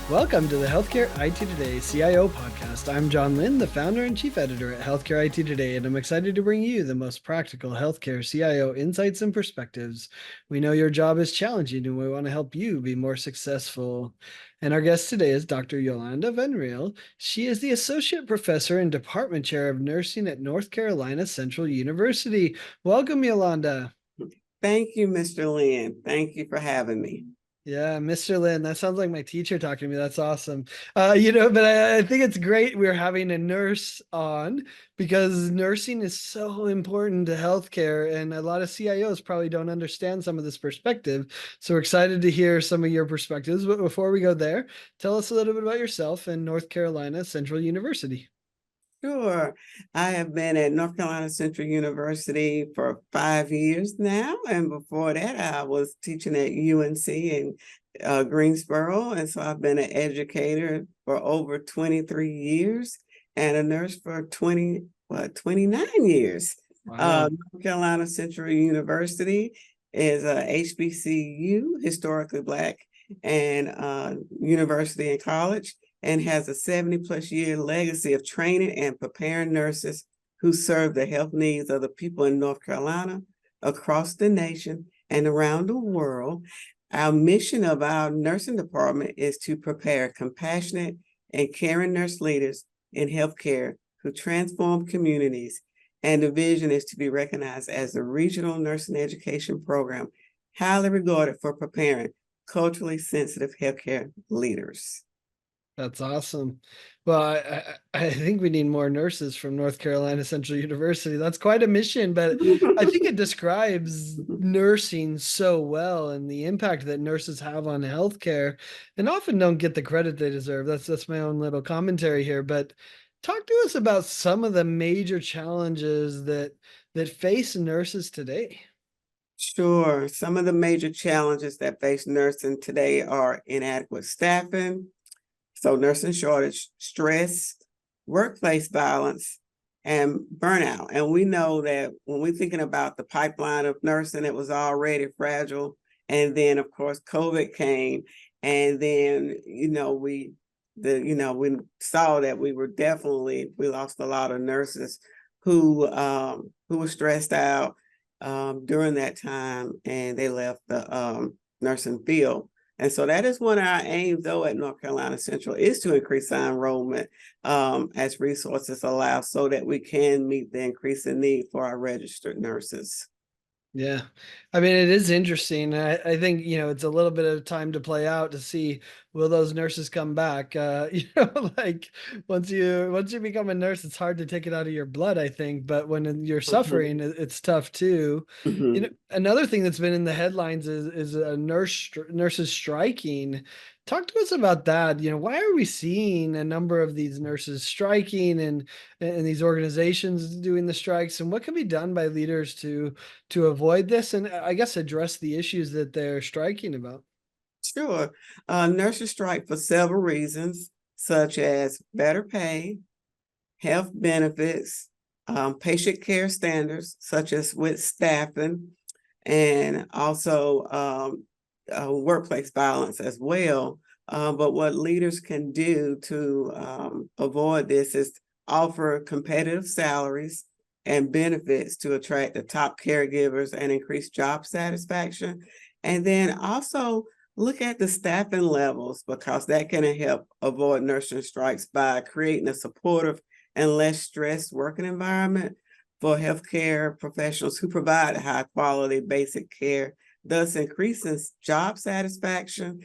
Welcome to the Healthcare IT Today CIO podcast. I'm John Lynn, the founder and chief editor at Healthcare IT Today, and I'm excited to bring you the most practical healthcare CIO insights and perspectives. We know your job is challenging and we want to help you be more successful. And our guest today is Dr. Yolanda VanRiel. She is the associate professor and department chair of nursing at North Carolina Central University. Welcome, Yolanda. Thank you, Mr. Lynn. Thank you for having me. Yeah, Mr. Lynn, that sounds like my teacher talking to me. That's awesome. But I think it's great we're having a nurse on because nursing is so important to healthcare, and a lot of CIOs probably don't understand some of this perspective. So we're excited to hear some of your perspectives. But before we go there, tell us a little bit about yourself and North Carolina Central University. Sure. I have been at North Carolina Central University for 5 years now. And before that, I was teaching at UNC in Greensboro. And so I've been an educator for over 23 years and a nurse for 29 years. Wow. North Carolina Central University is a HBCU, historically Black, and university and college, and has a 70-plus year legacy of training and preparing nurses who serve the health needs of the people in North Carolina, across the nation, and around the world. Our mission of our nursing department is to prepare compassionate and caring nurse leaders in healthcare who transform communities, and the vision is to be recognized as the regional nursing education program highly regarded for preparing culturally sensitive healthcare leaders. That's awesome. Well, I think we need more nurses from North Carolina Central University. That's quite a mission, but I think it describes nursing so well and the impact that nurses have on healthcare and often don't get the credit they deserve. That's my own little commentary here, but talk to us about some of the major challenges that face nurses today. Sure. Some of the major challenges that face nursing today are inadequate staffing, so nursing shortage, stress, workplace violence, and burnout. And we know that when we're thinking about the pipeline of nursing, it was already fragile. And then, of course, COVID came, and then we saw that we lost a lot of nurses who were stressed out during that time, and they left the nursing field. And so that is one of our aims, though, at North Carolina Central, is to increase our enrollment as resources allow, so that we can meet the increasing need for our registered nurses. Yeah. I mean, it is interesting. I think, it's a little bit of time to play out to see, will those nurses come back? Like once you become a nurse, it's hard to take it out of your blood, I think. But when you're suffering, it's tough too. Mhm. Another thing that's been in the headlines is a nurses striking. Talk to us about that. Why are we seeing a number of these nurses striking and these organizations doing the strikes, and what can be done by leaders to avoid this and I guess address the issues that they're striking about? Sure. Nurses strike for several reasons, such as better pay, health benefits, patient care standards, such as with staffing, and also workplace violence as well. But what leaders can do to avoid this is offer competitive salaries and benefits to attract the top caregivers and increase job satisfaction. And then also look at the staffing levels, because that can help avoid nursing strikes by creating a supportive and less stressed working environment for healthcare professionals who provide high quality basic care, thus increasing job satisfaction,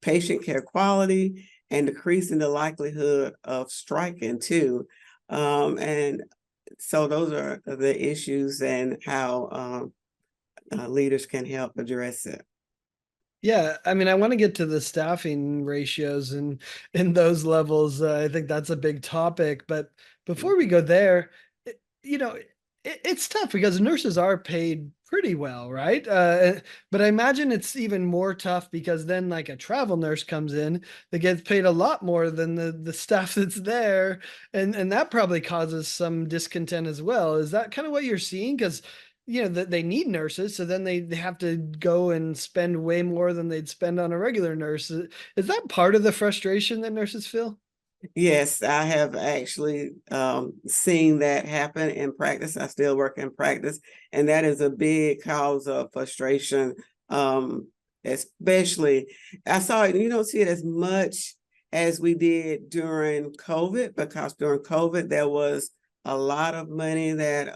patient care quality, and decreasing the likelihood of striking too. And so those are the issues and how leaders can help address it. Yeah, I mean, I want to get to the staffing ratios and in those levels. I think that's a big topic. But before we go there, it- you know, it's tough because nurses are paid pretty well, right? But I imagine it's even more tough because then, like a travel nurse comes in that gets paid a lot more than the staff that's there, and that probably causes some discontent as well. Is that kind of what you're seeing? Because that they need nurses, so then they have to go and spend way more than they'd spend on a regular nurse. Is that part of the frustration that nurses feel? Yes, I have actually seen that happen in practice. I still work in practice, and that is a big cause of frustration. Especially, I saw it, you don't see it as much as we did during COVID, because during COVID, there was a lot of money that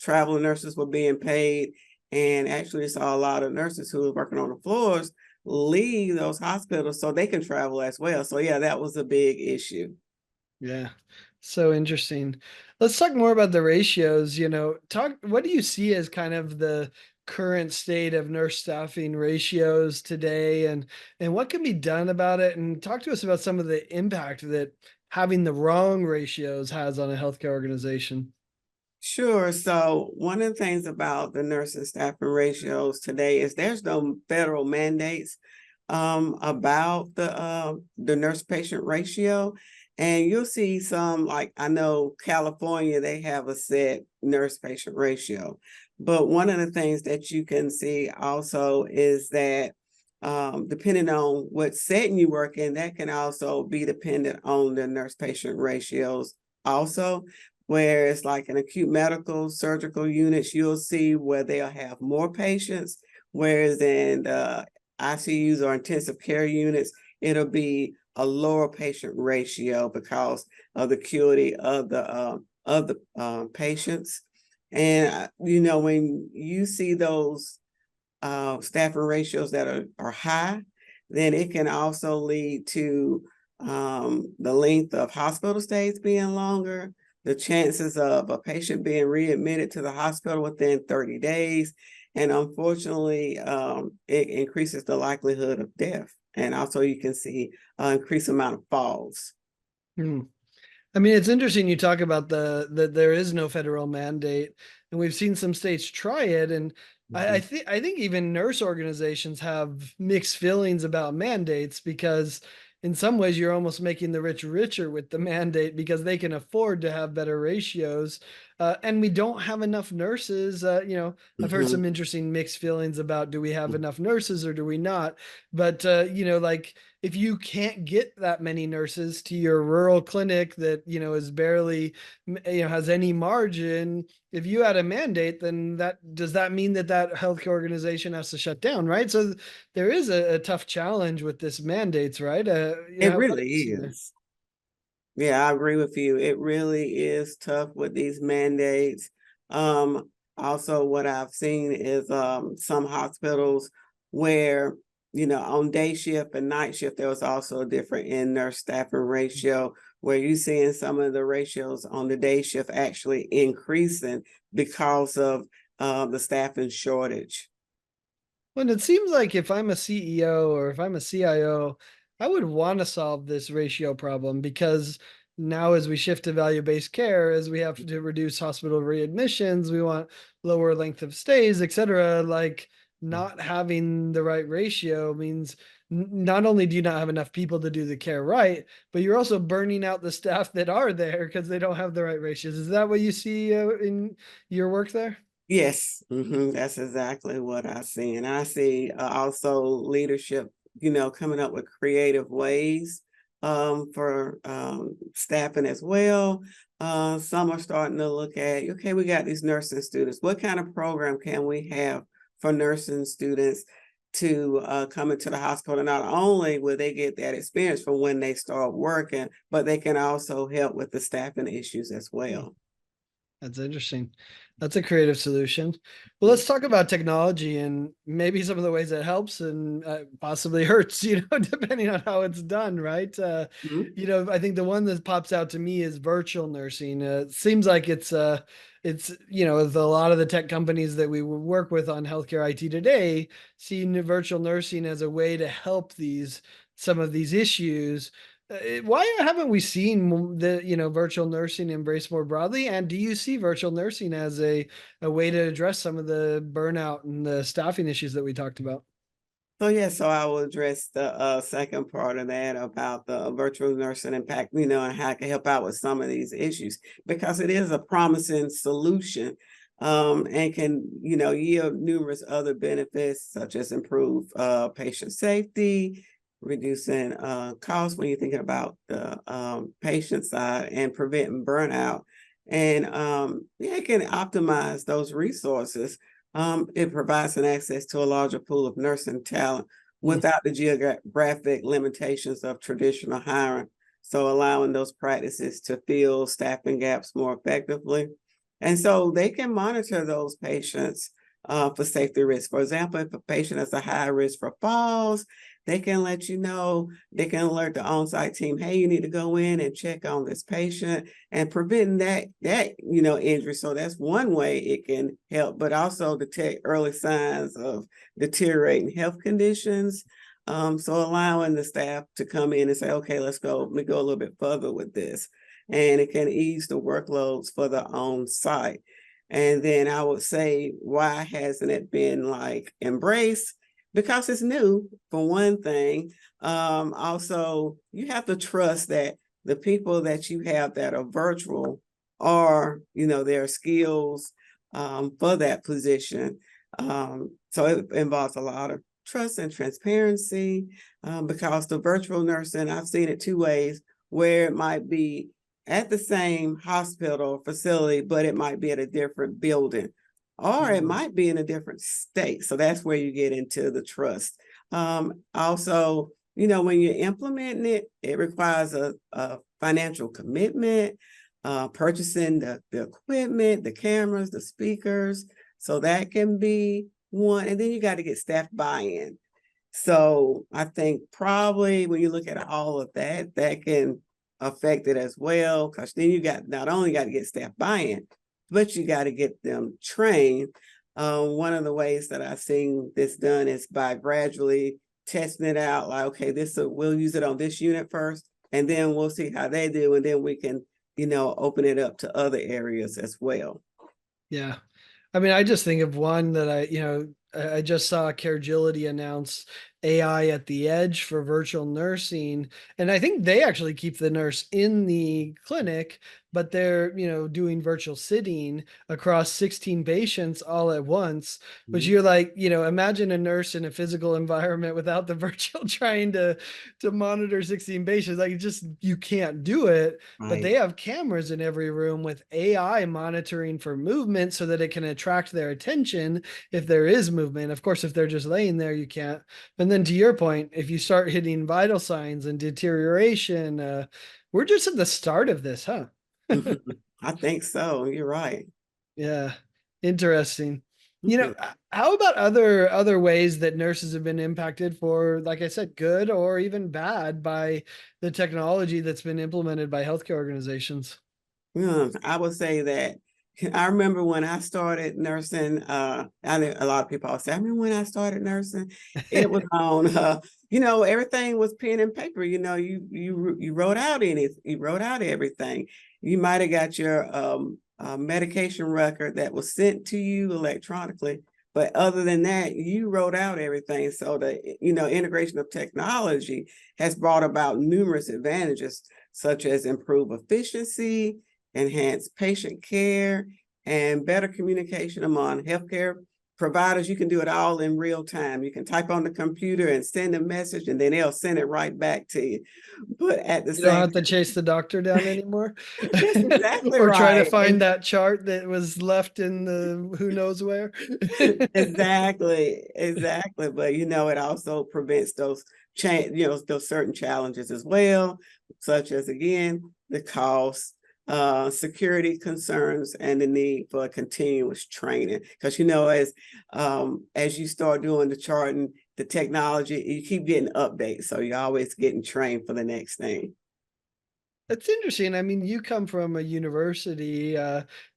travel nurses were being paid. And actually saw a lot of nurses who were working on the floors leave those hospitals so they can travel as well. So yeah, that was a big issue. Yeah. So interesting. Let's talk more about the ratios. What do you see as kind of the current state of nurse staffing ratios today, and what can be done about it? And talk to us about some of the impact that having the wrong ratios has on a healthcare organization. Sure. So one of the things about the nursing staffing ratios today is there's no federal mandates about the nurse patient ratio. And you'll see some, like I know California, they have a set nurse patient ratio. But one of the things that you can see also is that depending on what setting you work in, that can also be dependent on the nurse patient ratios also. Whereas like in acute medical surgical units, you'll see where they'll have more patients, whereas in the ICUs or intensive care units, it'll be a lower patient ratio because of the acuity of the patients. And when you see those staffing ratios that are high, then it can also lead to the length of hospital stays being longer, the chances of a patient being readmitted to the hospital within 30 days. And unfortunately, it increases the likelihood of death. And also you can see increased amount of falls. Hmm. I mean, it's interesting you talk about that there is no federal mandate, and we've seen some states try it, and I think even nurse organizations have mixed feelings about mandates, because in some ways you're almost making the rich richer with the mandate because they can afford to have better ratios, and we don't have enough nurses. I've heard some Mhm. interesting mixed feelings about, do we have enough nurses or do we not? But like, if you can't get that many nurses to your rural clinic that is barely has any margin, if you had a mandate, then that mean that healthcare organization has to shut down, right? So there is a tough challenge with this mandates, right? It What have really you seen there? is. Yeah, I agree with you. It really is tough with these mandates. Also what I've seen is some hospitals where, on day shift and night shift, there was also a different in nurse staffing ratio, where you seeing some of the ratios on the day shift actually increasing because of the staffing shortage. Well, it seems like if I'm a CEO or if I'm a CIO, I would want to solve this ratio problem, because now as we shift to value-based care, as we have to reduce hospital readmissions, we want lower length of stays, et cetera. Like, not having the right ratio means not only do you not have enough people to do the care right, but you're also burning out the staff that are there because they don't have the right ratios. Is that what you see in your work there? Yes, that's exactly what I see. And I see also leadership, coming up with creative ways for staffing as well. Some are starting to look at, okay, we got these nursing students. What kind of program can we have for nursing students to come into the hospital? Not only will they get that experience from when they start working, but they can also help with the staffing issues as well. That's interesting. That's a creative solution. Well, let's talk about technology and maybe some of the ways it helps and possibly hurts, depending on how it's done, right? Mhm. I think the one that pops out to me is virtual nursing. It seems like with a lot of the tech companies that we work with on healthcare IT today, seeing virtual nursing as a way to help some of these issues. Why haven't we seen the virtual nursing embraced more broadly? And do you see virtual nursing as a way to address some of the burnout and the staffing issues that we talked about? So yeah, so I will address the second part of that about the virtual nursing impact, and how it can help out with some of these issues, because it is a promising solution. and can, yield numerous other benefits such as improve patient safety, reducing costs when you're thinking about the patient side, and preventing burnout. And it can optimize those resources. It provides an access to a larger pool of nursing talent without the geographic limitations of traditional hiring. So allowing those practices to fill staffing gaps more effectively. And so they can monitor those patients for safety risk. For example, if a patient has a high risk for falls, they can let you know, they can alert the on-site team, hey, you need to go in and check on this patient and prevent that injury. So that's one way it can help, but also detect early signs of deteriorating health conditions. So allowing the staff to come in and say, okay, let me go a little bit further with this. And it can ease the workloads for the on-site. And then I would say, why hasn't it been embraced? Because it's new, for one thing. Also, you have to trust that the people that you have that are virtual are, their skills for that position. So it involves a lot of trust and transparency, because the virtual nursing, I've seen it two ways, where it might be at the same hospital facility, but it might be at a different building, or it might be in a different state. So that's where you get into the trust. Also, when you're implementing it, it requires a financial commitment, purchasing the equipment, the cameras, the speakers. So that can be one. And then you got to get staff buy-in. So I think probably when you look at all of that, that can affect it as well, because then you not only got to get staff buy-in, but you got to get them trained. One of the ways that I've seen this done is by gradually testing it out, okay, we'll use it on this unit first, and then we'll see how they do, and then we can, open it up to other areas as well. Yeah. I mean, I just think of one that I just saw Caregility announce AI at the edge for virtual nursing. And I think they actually keep the nurse in the clinic, but they're, doing virtual sitting across 16 patients all at once, which you're like, imagine a nurse in a physical environment without the virtual trying to monitor 16 patients. Like you can't do it. But they Right. have cameras in every room with AI monitoring for movement so that it can attract their attention if there is movement. Of course, if they're just laying there, you can't. And then to your point, if you start hitting vital signs and deterioration, we're just at the start of this, huh? I think so. You're right. Yeah, interesting. Mhm. How about other ways that nurses have been impacted for, like I said, good or even bad by the technology that's been implemented by healthcare organizations? I would say that I remember when I started nursing, I know a lot of people say, I remember when I started nursing, it was on, everything was pen and paper. You wrote out you wrote out everything. You might have got your medication record that was sent to you electronically, but other than that, you wrote out everything. So the integration of technology has brought about numerous advantages, such as improved efficiency, enhanced patient care, and better communication among healthcare providers. You can do it all in real time. You can type on the computer and send a message, and then they'll send it right back to you. But at the You don't same have to chase the doctor down anymore. that's exactly Or try to right. find that chart that was left in the who knows where. Exactly. But it also prevents those those certain challenges as well, such as again, the cost, security concerns, and the need for continuous training. Because as you start doing the charting, the technology, you keep getting updates. So you're always getting trained for the next thing. That's interesting. I mean, you come from a university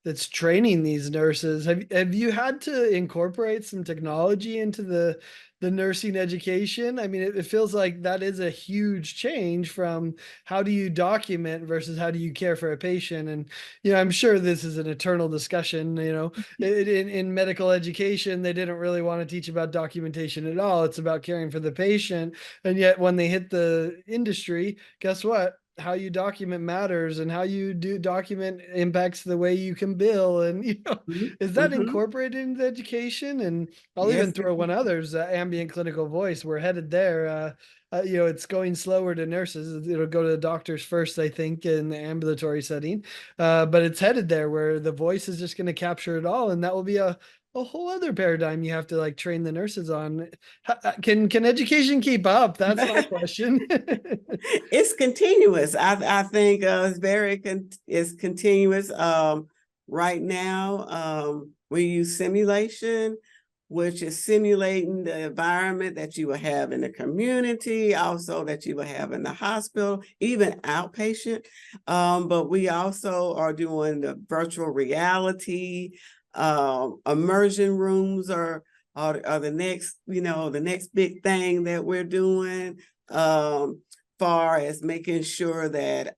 that's training these nurses. Have you had to incorporate some technology into the nursing education? I mean, it feels like that is a huge change from how do you document versus how do you care for a patient. And I'm sure this is an eternal discussion. In medical education, they didn't really want to teach about documentation at all. It's about caring for the patient. And yet, when they hit the industry, guess what? how you document matters and how you do document impacts the way you can bill. And, is that Mm-hmm. incorporated into education? And I'll even Yes. throw one others, ambient clinical voice. We're headed there. It's going slower to nurses. It'll go to the doctors first, I think, in the ambulatory setting. But it's headed there where the voice is just going to capture it all. And that will be a whole other paradigm you have to like train the nurses on. Can education keep up? That's my question. It's continuous. I think it's continuous. Right now, we use simulation, which is simulating the environment that you will have in the community, also that you will have in the hospital, even outpatient. But we also are doing the virtual reality. Immersion rooms are the next, the next big thing that we're doing. Far as making sure that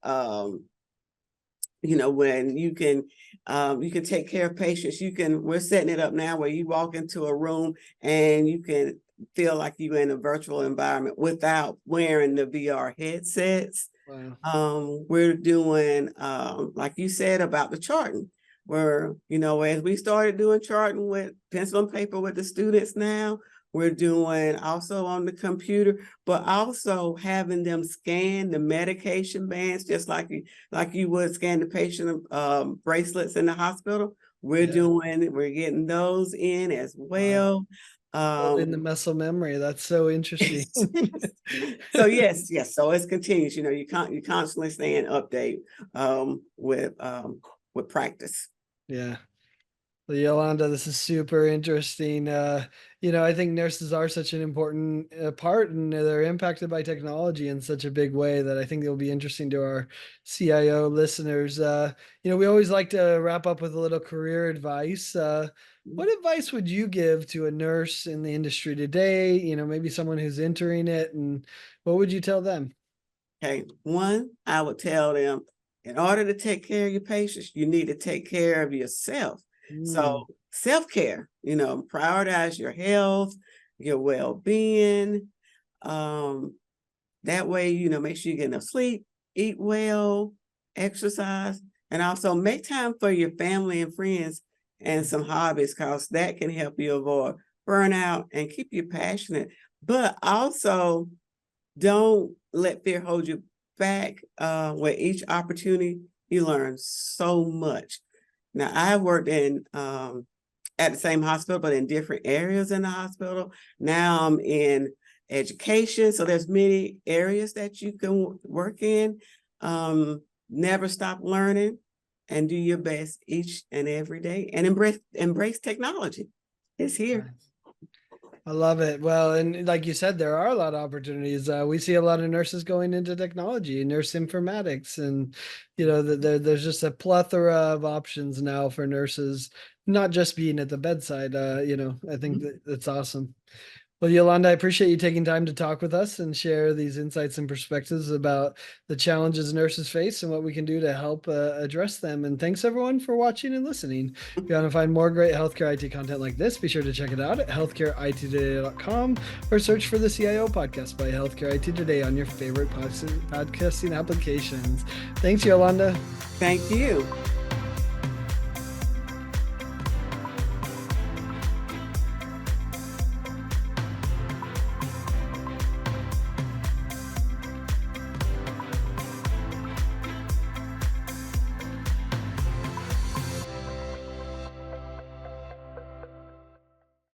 when you can take care of patients, we're setting it up now where you walk into a room and you can feel like you're in a virtual environment without wearing the VR headsets. Wow. We're doing like you said about the charting, where as we started doing charting with pencil and paper with the students, now we're doing also on the computer, but also having them scan the medication bands, just like you would scan the patient bracelets in the hospital. We're getting those in as well. In the muscle memory. That's so interesting. So yes. So it's continues. You constantly stay in update with practice. Yeah. Well, Yolanda, this is super interesting. I think nurses are such an important part, and they're impacted by technology in such a big way that I think it'll be interesting to our CIO listeners. We always like to wrap up with a little career advice. What advice would you give to a nurse in the industry today? Maybe someone who's entering it, and what would you tell them? Okay, one, I would tell them, in order to take care of your patients, you need to take care of yourself. So self-care, prioritize your health, your well-being. That way, make sure you get enough sleep, eat well, exercise, and also make time for your family and friends and some hobbies, because that can help you avoid burnout and keep you passionate. But also, don't let fear hold you back. With each opportunity, you learn so much. Now, I worked at the same hospital, but in different areas in the hospital. Now I'm in education, so there's many areas that you can work in. Never stop learning and do your best each and every day, and embrace technology. It's here. I love it. Well, and like you said, there are a lot of opportunities. We see a lot of nurses going into technology, nurse informatics, and there's just a plethora of options now for nurses, not just being at the bedside. I think that's awesome. Well, Yolanda, I appreciate you taking time to talk with us and share these insights and perspectives about the challenges nurses face and what we can do to help address them. And thanks everyone for watching and listening. If you want to find more great healthcare IT content like this, be sure to check it out at healthcareittoday.com or search for the CIO podcast by Healthcare IT Today on your favorite podcasting applications. Thanks, Yolanda. Thank you.